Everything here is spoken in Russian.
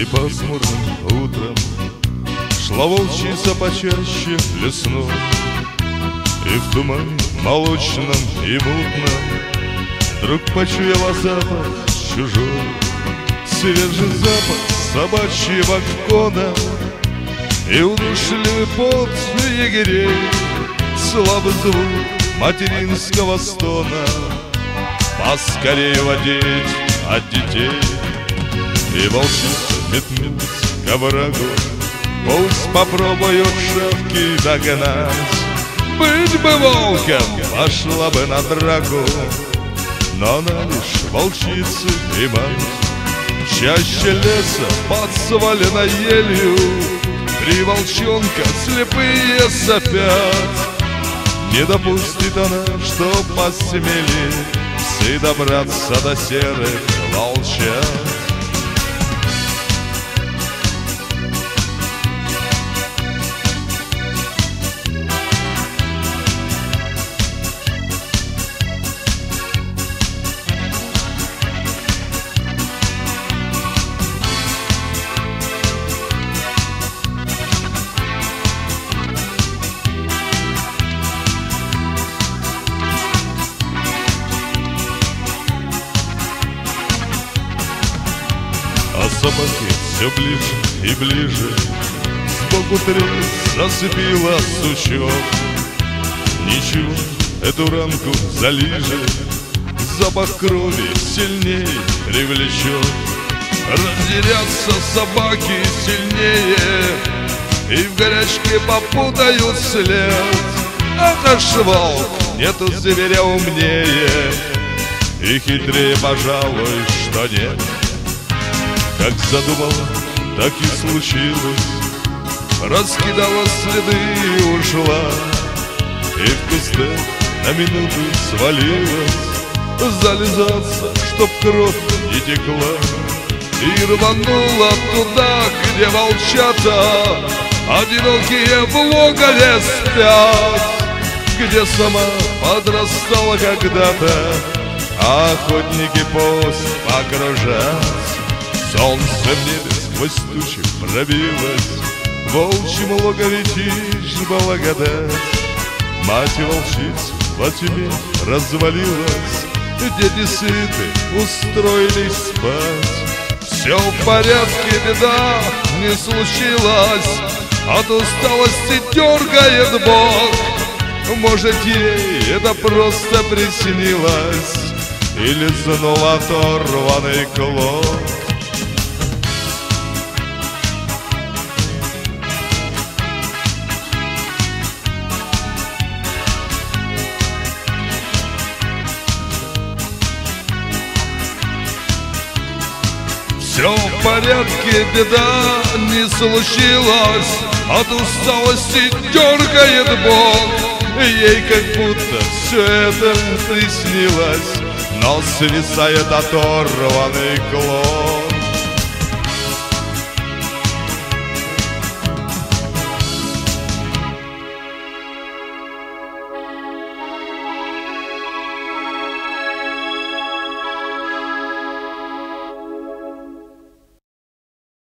И пасмурным утром шла волчица почаще лесной, и в тумане молочном и мутном вдруг почуяла запах чужой. Свежий запах собачьего гона и удушливый пот егерей, слабый звук материнского стона, поскорее водить от детей. И волчица метнулась к оврагу, пусть попробуют шавки догнать. Быть бы волком, пошла бы на драку, но она лишь волчица и мать. Чаще леса под сваленной елью три волчонка слепые сопят. Не допустит она, чтоб посмели псы добраться до серых волчат. А собаки все ближе и ближе, сбоку трес зацепила сучок. Ничего, эту ранку залижет, запах крови сильней привлечет. Разделятся собаки сильнее и в горячке попутают след. Это ж волк, нету зверя умнее и хитрее, пожалуй, что нет. Как задумала, так и случилось, раскидала следы и ушла, и в кустах на минуту свалилась, залезаться, чтоб кровь не текла. И рванула туда, где волчата одинокие в логове спят, где сама подрастала когда-то, а охотники пусть покружат. Солнце в небе сквозь тучи пробилось, в волчьем логове тишь благодать. Мать и волчица во тьме развалилась, дети сыты устроились спать. Все в порядке, беда не случилась, от усталости дергает бок. Может, ей это просто приснилось, или снул оторванный клок. Все в порядке, беда не случилась, от усталости дергает бок. Ей как будто все это приснилось, но свисает оторванный клок.